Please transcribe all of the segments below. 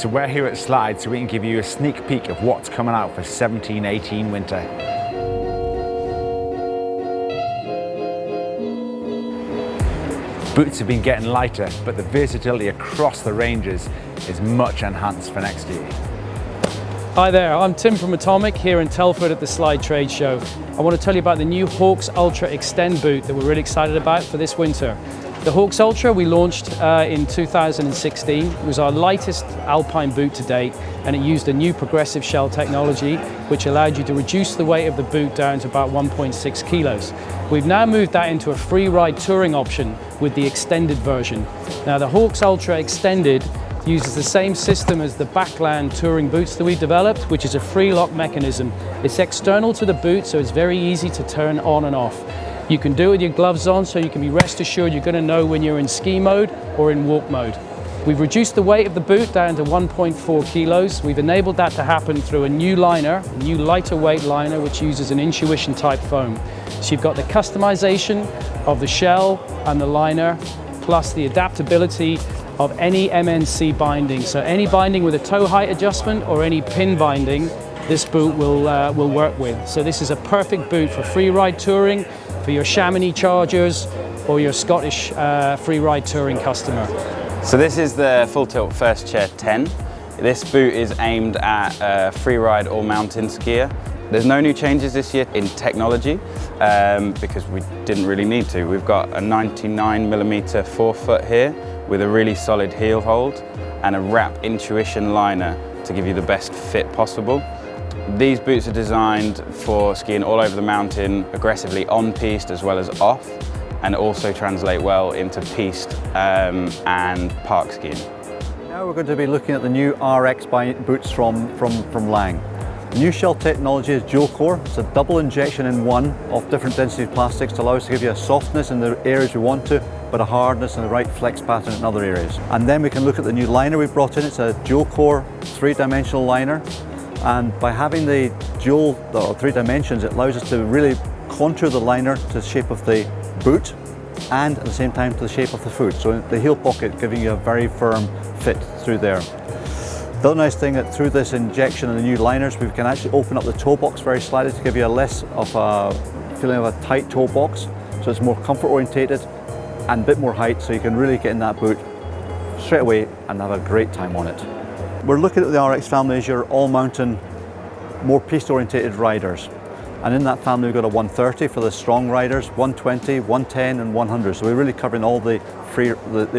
So we're here at Slide so we can give you a sneak peek of what's coming out for 17-18 winter. Boots have been getting lighter, but the versatility across the ranges is much enhanced for next year. Hi there, I'm Tim from Atomic here in Telford at the Slide Trade Show. I want to tell you about the new Hawx Ultra Extend boot that we're really excited about for this winter. The Hawx Ultra we launched in 2016. It was our lightest alpine boot to date, and it used a new progressive shell technology which allowed you to reduce the weight of the boot down to about 1.6 kilos. We've now moved that into a free ride touring option with the extended version. Now the Hawx Ultra Extended uses the same system as the Backland touring boots that we developed, which is a free lock mechanism. It's external to the boot, so it's very easy to turn on and off. You can do it with your gloves on, so you can be rest assured you're going to know when you're in ski mode or in walk mode. We've reduced the weight of the boot down to 1.4 kilos. We've enabled that to happen through a new liner, a new lighter weight liner, which uses an Intuition type foam. So you've got the customization of the shell and the liner, plus the adaptability of any MNC binding. So any binding with a toe height adjustment or any pin binding, this boot will work with. So this is a perfect boot for free ride touring, for your Chamonix chargers, or your Scottish free ride touring customer. So this is the Full Tilt First Chair 10. This boot is aimed at free ride or mountain skier. There's no new changes this year in technology because we didn't really need to. We've got a 99mm forefoot here with a really solid heel hold and a wrap Intuition liner to give you the best fit possible. These boots are designed for skiing all over the mountain, aggressively on-piste as well as off, and also translate well into piste and park skiing. Now we're going to be looking at the new RX boots from Lange. The new shell technology is dual core. It's a double injection in one of different density plastics to allow us to give you a softness in the areas we want to, but a hardness and the right flex pattern in other areas. And then we can look at the new liner we've brought in. It's a dual core 3-dimensional liner. And by having the dual or 3 dimensions, it allows us to really contour the liner to the shape of the boot and at the same time to the shape of the foot. So the heel pocket giving you a very firm fit through there. The other nice thing that through this injection and the new liners, we can actually open up the toe box very slightly to give you a less of a feeling of a tight toe box. So it's more comfort orientated and a bit more height, so you can really get in that boot straight away and have a great time on it. We're looking at the RX family as your all-mountain, more piste-orientated riders. And in that family we've got a 130 for the strong riders, 120, 110 and 100. So we're really covering all the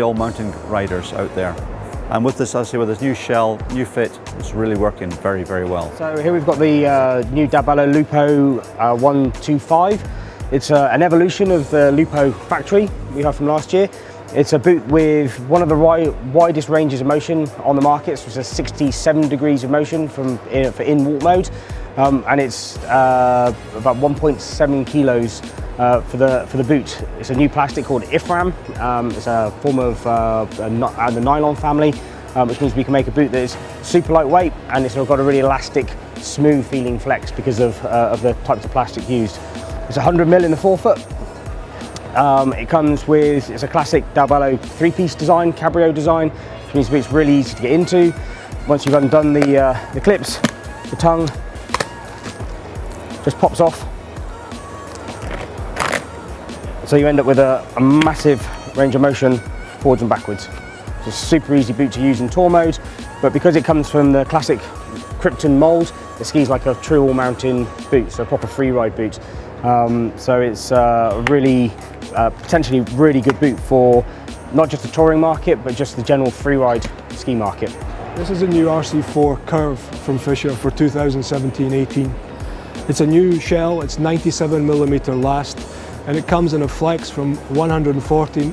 all-mountain riders out there. And with this, as I say, with this new shell, new fit, it's really working very, very well. So here we've got the new Dalbello Lupo 125. It's an evolution of the Lupo factory we have from last year. It's a boot with one of the widest ranges of motion on the market, so it's 67 degrees of motion for in walk mode, and it's about 1.7 kilos for the boot. It's a new plastic called IFRAM. It's a form of the nylon family, which means we can make a boot that is super lightweight and it's got a really elastic, smooth feeling flex because of the types of plastic used. It's 100mm in the forefoot. It comes with, it's a classic Dalbello 3-piece design, cabrio design, which means it's really easy to get into. Once you've undone the clips, the tongue just pops off. So you end up with a massive range of motion forwards and backwards. It's a super easy boot to use in tour mode, but because it comes from the classic Krypton mould, it skis like a true all-mountain boot, so a proper free ride boot. So it's a really, potentially really good boot for not just the touring market, but just the general free ride ski market. This is a new RC4 CURVE from Fischer for 2017-18. It's a new shell, it's 97mm last, and it comes in a flex from 140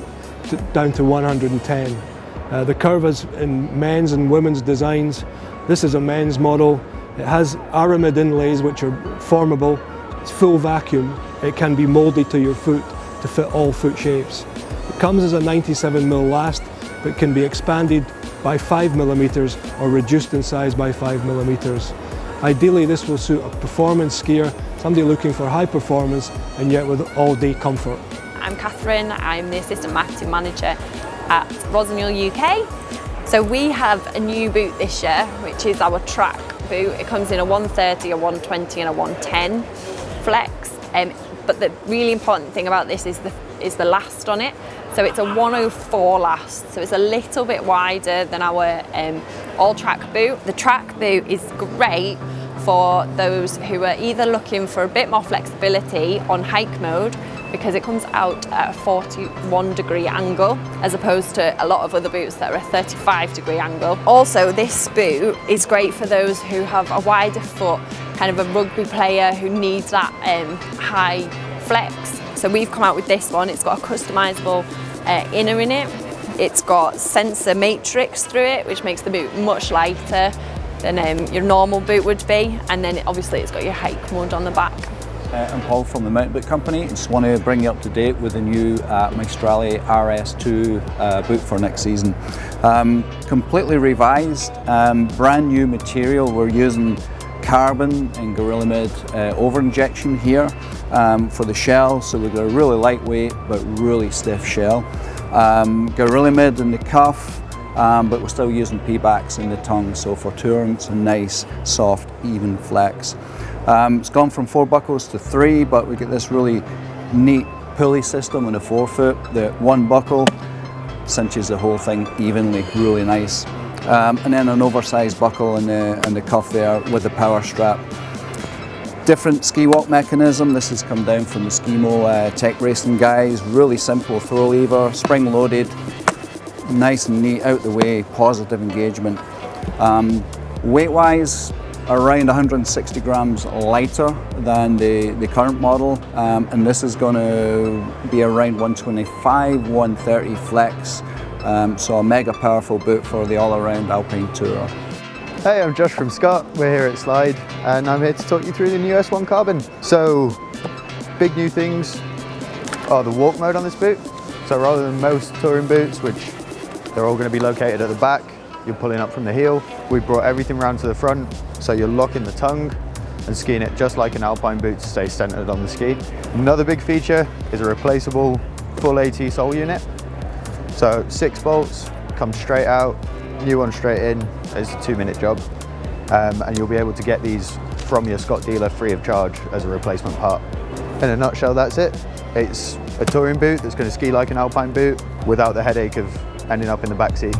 down to 110. The CURVE is in men's and women's designs. This is a men's model. It has aramid inlays which are formable. It's full vacuum. It can be moulded to your foot to fit all foot shapes. It comes as a 97mm last, but can be expanded by 5mm or reduced in size by 5mm. Ideally, this will suit a performance skier, somebody looking for high performance and yet with all-day comfort. I'm Catherine, I'm the Assistant Marketing Manager at Rossignol UK. So we have a new boot this year, which is our track boot. It comes in a 130, a 120 and a 110 flex. But the really important thing about this is the last on it. So it's a 104 last, so it's a little bit wider than our all-track boot. The track boot is great for those who are either looking for a bit more flexibility on hike mode, because it comes out at a 41-degree angle as opposed to a lot of other boots that are a 35-degree angle. Also, this boot is great for those who have a wider foot, kind of a rugby player who needs that high flex. So we've come out with this one. It's got a customizable inner in it. It's got sensor matrix through it, which makes the boot much lighter than your normal boot would be. And then obviously it's got your hike mode on the back. I'm Paul from the Mountain Boot Company. Just want to bring you up to date with the new Fischer RS-2 boot for next season. Completely revised, brand new material. We're using carbon and Gorilla-Mid over-injection here for the shell, so we've got a really lightweight but really stiff shell. Gorilla-Mid in the cuff, but we're still using P-backs in the tongue, so for touring it's a nice, soft, even flex. It's gone from 4 buckles to 3, but we get this really neat pulley system on the forefoot. The 1 buckle cinches the whole thing evenly, really nice. And then an oversized buckle in the cuff there with the power strap. Different ski walk mechanism. This has come down from the Skimo Tech Racing guys. Really simple throw lever, spring loaded, nice and neat, out the way, positive engagement. Weight wise, around 160 grams lighter than the current model, and this is going to be around 125, 130 flex. So a mega powerful boot for the all-around alpine tourer. Hey, I'm Josh from Scott. We're here at Slide and I'm here to talk you through the new S1 Carbon. So, big new things are the walk mode on this boot. So rather than most touring boots, which they're all going to be located at the back, you're pulling up from the heel, we brought everything round to the front, so you're locking the tongue and skiing it just like an alpine boot to stay centered on the ski. Another big feature is a replaceable full AT sole unit. So 6 bolts, come straight out, new one straight in. It's a 2-minute job, and you'll be able to get these from your Scott dealer free of charge as a replacement part. In a nutshell, that's it. It's a touring boot that's going to ski like an alpine boot without the headache of ending up in the back seat.